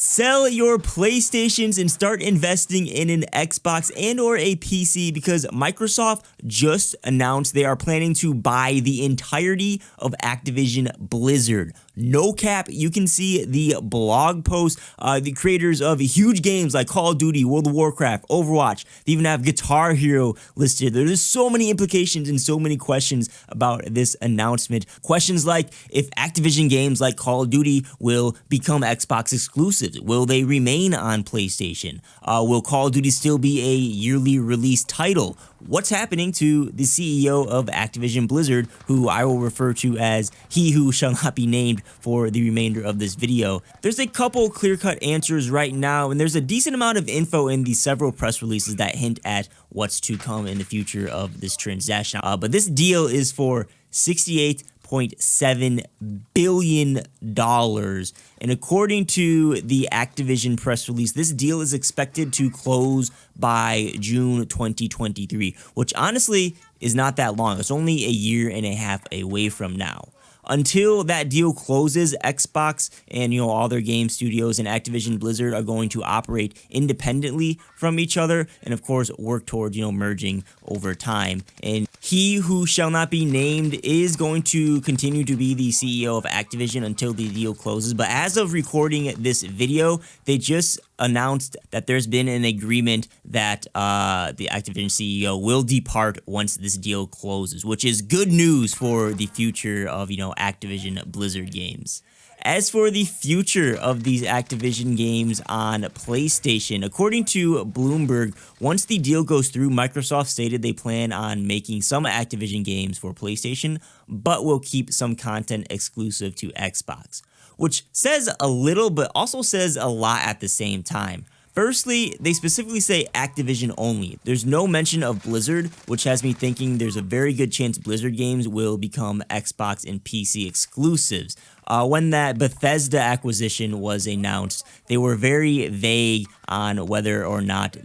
Sell your PlayStations and start investing in an Xbox and or a PC because Microsoft just announced they are planning to buy the entirety of Activision Blizzard. No cap, you can see the blog post, the creators of huge games like Call of Duty, World of Warcraft, Overwatch. They even have Guitar Hero listed. There's so many implications and so many questions about this announcement. Questions like if Activision games like Call of Duty will become Xbox exclusives. Will they remain on PlayStation? Will Call of Duty still be a yearly release title? What's happening to the CEO of Activision Blizzard, who I will refer to as he who shall not be named for the remainder of this video? There's a couple clear-cut answers right now, and there's a decent amount of info in the several press releases that hint at what's to come in the future of this transaction. But this deal is for $68.7 billion. And according to the Activision press release, this deal is expected to close by June 2023, which honestly is not that long. It's only a year and a half away from now. Until that deal closes, Xbox and all their game studios and Activision Blizzard are going to operate independently from each other and of course work towards merging over time. And he who shall not be named is going to continue to be the CEO of Activision until the deal closes. But as of recording this video, they just announced that there's been an agreement that the Activision CEO will depart once this deal closes, which is good news for the future of Activision Blizzard games. As for the future of these Activision games on PlayStation, according to Bloomberg, once the deal goes through, Microsoft stated they plan on making some Activision games for PlayStation, but will keep some content exclusive to Xbox, which says a little but also says a lot at the same time. Firstly, they specifically say Activision only. There's no mention of Blizzard, which has me thinking there's a very good chance Blizzard games will become Xbox and PC exclusives. When that Bethesda acquisition was announced, they were very vague on whether or not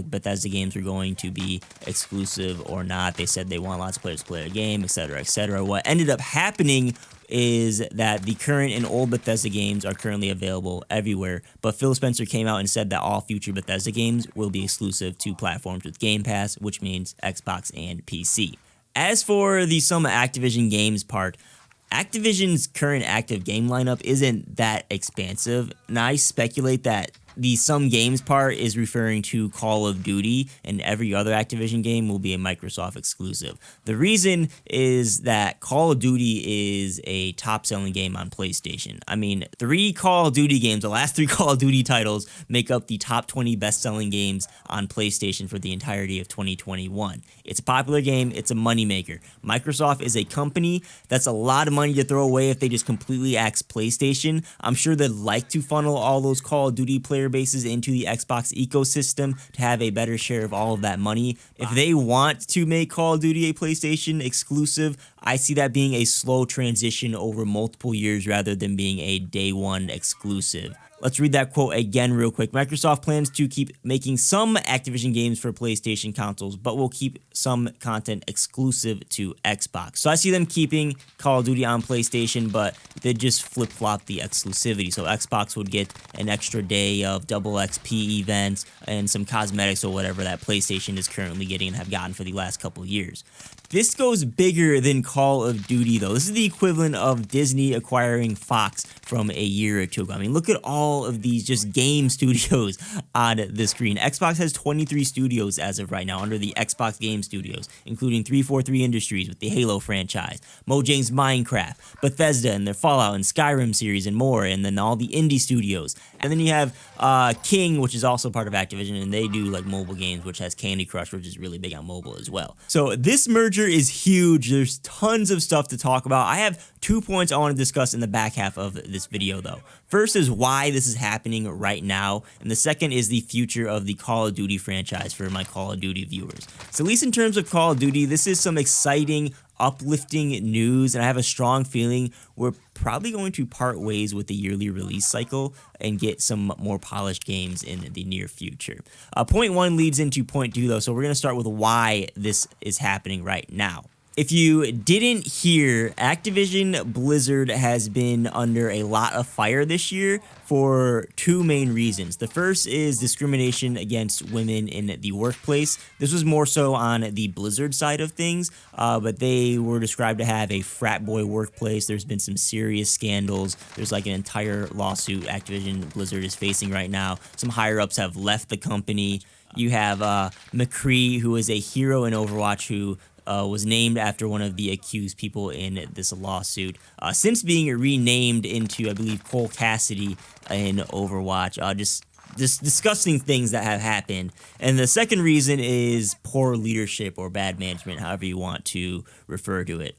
Bethesda games were going to be exclusive or not. They said they want lots of players to play a game, etc., etc. What ended up happening is that the current and old Bethesda games are currently available everywhere, but Phil Spencer came out and said that all future Bethesda games will be exclusive to platforms with Game Pass, which means Xbox and PC. As for the some Activision games part, Activision's current active game lineup isn't that expansive, and I speculate that the some games part is referring to Call of Duty, and every other Activision game will be a Microsoft exclusive. The reason is that Call of Duty is a top-selling game on PlayStation. I mean, 3 Call of Duty games, the last 3 Call of Duty titles, make up the top 20 best-selling games on PlayStation for the entirety of 2021. It's a popular game, it's a moneymaker. Microsoft is a company that's a lot of money to throw away if they just completely axe PlayStation. I'm sure they'd like to funnel all those Call of Duty player bases into the Xbox ecosystem to have a better share of all of that money. If they want to make Call of Duty a PlayStation exclusive, I see that being a slow transition over multiple years rather than being a day one exclusive. Let's read that quote again real quick. Microsoft plans to keep making some Activision games for PlayStation consoles, but will keep some content exclusive to Xbox. So I see them keeping Call of Duty on PlayStation, but they just flip-flop the exclusivity. So Xbox would get an extra day of double XP events and some cosmetics or whatever that PlayStation is currently getting and have gotten for the last couple of years. This goes bigger than Call of Duty, though. This is the equivalent of Disney acquiring Fox from a year or two ago. I mean, look at all of these just game studios on the screen. Xbox has 23 studios as of right now under the Xbox Game Studios, including 343 Industries with the Halo franchise, Mojang's Minecraft, Bethesda and their Fallout and Skyrim series and more, and then all the indie studios. And then you have King, which is also part of Activision, and they do like mobile games, which has Candy Crush, which is really big on mobile as well. So this merger is huge. There's tons of stuff to talk about. I have 2 points I want to discuss in the back half of this video though. First is why this is happening right now, and the second is the future of the Call of Duty franchise for my Call of Duty viewers. So at least in terms of Call of Duty, this is some exciting, uplifting news, and I have a strong feeling we're probably going to part ways with the yearly release cycle and get some more polished games in the near future. Point 1 leads into point 2 though, so we're going to start with why this is happening right now. If you didn't hear, Activision Blizzard has been under a lot of fire this year for two main reasons. The first is discrimination against women in the workplace. This was more so on the Blizzard side of things, but they were described to have a frat boy workplace. There's been some serious scandals. There's like an entire lawsuit Activision Blizzard is facing right now. Some higher ups have left the company. You have McCree, who is a hero in Overwatch, who was named after one of the accused people in this lawsuit, since being renamed into, I believe, Cole Cassidy in Overwatch. Just disgusting things that have happened. And the second reason is poor leadership or bad management, however you want to refer to it.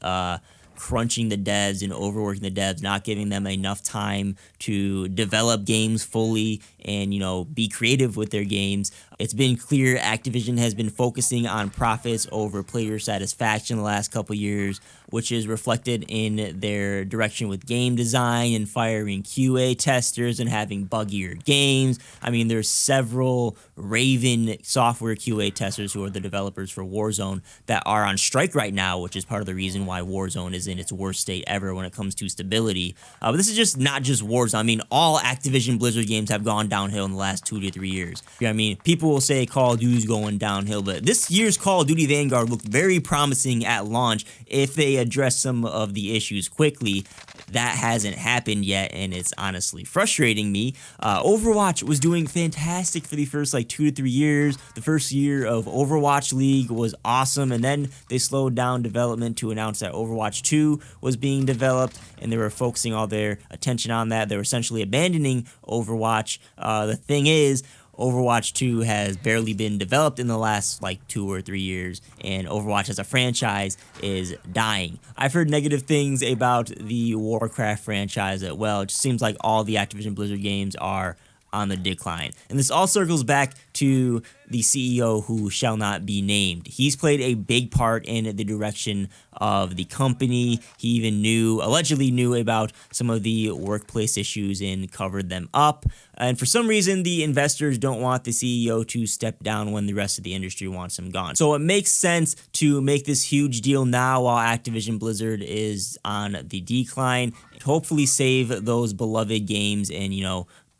Crunching the devs and overworking the devs, not giving them enough time to develop games fully and, be creative with their games. It's been clear Activision has been focusing on profits over player satisfaction the last couple years, which is reflected in their direction with game design and firing QA testers and having buggier games. I mean, there's several Raven software QA testers who are the developers for Warzone that are on strike right now, which is part of the reason why Warzone is in its worst state ever when it comes to stability. But this is just not just Warzone. I mean, all Activision Blizzard games have gone downhill in the last 2 to 3 years. I mean, people will say Call of Duty's going downhill, but this year's Call of Duty Vanguard looked very promising at launch if they address some of the issues quickly. That hasn't happened yet, and it's honestly frustrating me. Overwatch was doing fantastic for the first 2 to 3 years. The first year of Overwatch League was awesome, and then they slowed down development to announce that Overwatch 2 was being developed, and they were focusing all their attention on that. They were essentially abandoning Overwatch. The thing is, Overwatch 2 has barely been developed in the last 2 or 3 years, and Overwatch as a franchise is dying. I've heard negative things about the Warcraft franchise as well. It just seems like all the Activision Blizzard games are on the decline. And this all circles back to the CEO who shall not be named. He's played a big part in the direction of the company. He even allegedly knew about some of the workplace issues and covered them up. And for some reason, the investors don't want the CEO to step down when the rest of the industry wants him gone. So it makes sense to make this huge deal now while Activision Blizzard is on the decline. Hopefully save those beloved games and,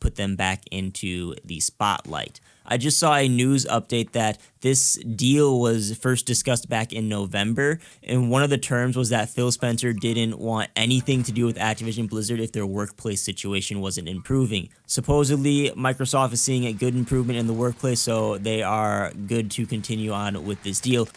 put them back into the spotlight. I just saw a news update that this deal was first discussed back in November, and one of the terms was that Phil Spencer didn't want anything to do with Activision Blizzard if their workplace situation wasn't improving. Supposedly, Microsoft is seeing a good improvement in the workplace, so they are good to continue on with this deal.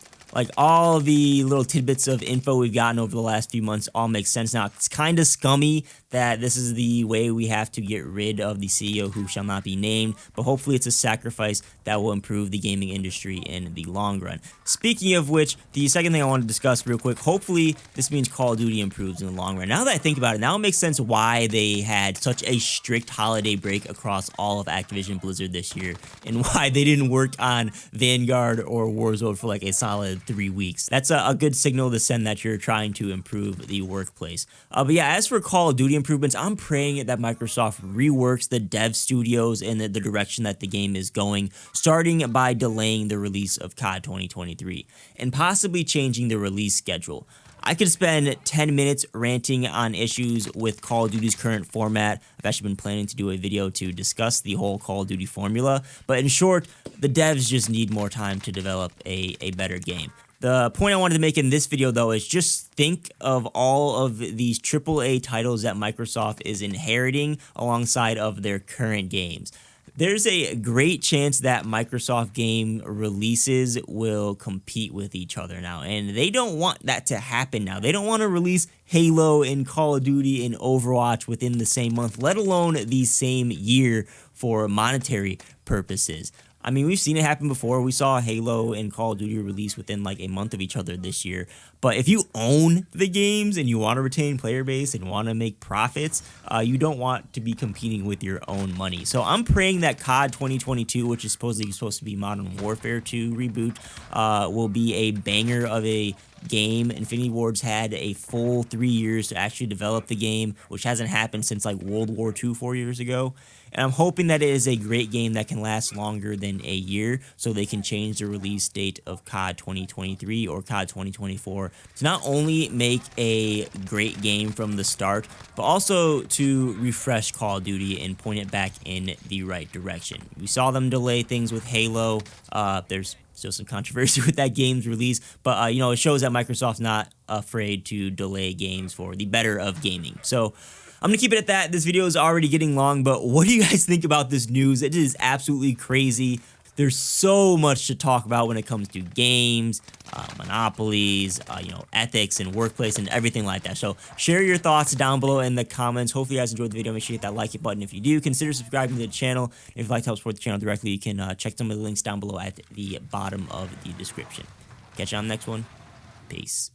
All the little tidbits of info we've gotten over the last few months all make sense now. It's kind of scummy that this is the way we have to get rid of the CEO who shall not be named, but hopefully it's a sacrifice that will improve the gaming industry in the long run. Speaking of which, the second thing I want to discuss real quick, hopefully this means Call of Duty improves in the long run. Now that I think about it, now it makes sense why they had such a strict holiday break across all of Activision Blizzard this year, and why they didn't work on Vanguard or Warzone for a solid 3 weeks. That's a good signal to send that you're trying to improve the workplace. But yeah, as for Call of Duty improvements, I'm praying that Microsoft reworks the dev studios in the direction that the game is going, starting by delaying the release of COD 2023 and possibly changing the release schedule. I could spend 10 minutes ranting on issues with Call of Duty's current format. I've actually been planning to do a video to discuss the whole Call of Duty formula, but in short, the devs just need more time to develop a better game. The point I wanted to make in this video, though, is just think of all of these AAA titles that Microsoft is inheriting alongside of their current games. There's a great chance that Microsoft game releases will compete with each other now, and they don't want that to happen now. They don't want to release Halo and Call of Duty and Overwatch within the same month, let alone the same year for monetary purposes. I mean, we've seen it happen before. We saw Halo and Call of Duty release within a month of each other this year. But if you own the games and you want to retain player base and want to make profits, you don't want to be competing with your own money. So I'm praying that COD 2022, which is supposed to be Modern Warfare 2 reboot, will be a banger of a game. Infinity Ward's had a full 3 years to actually develop the game, which hasn't happened since like World War II 4 years ago. And I'm hoping that it is a great game that can last longer than a year, so they can change the release date of COD 2023 or COD 2024 to not only make a great game from the start, but also to refresh Call of Duty and point it back in the right direction. We saw them delay things with Halo. There's still some controversy with that game's release, but it shows that Microsoft's not afraid to delay games for the better of gaming. So I'm going to keep it at that. This video is already getting long, but what do you guys think about this news? It is absolutely crazy. There's so much to talk about when it comes to games, monopolies, ethics and workplace and everything like that. So share your thoughts down below in the comments. Hopefully you guys enjoyed the video. Make sure you hit that like button if you do. Consider subscribing to the channel. If you'd like to help support the channel directly, you can check some of the links down below at the bottom of the description. Catch you on the next one. Peace.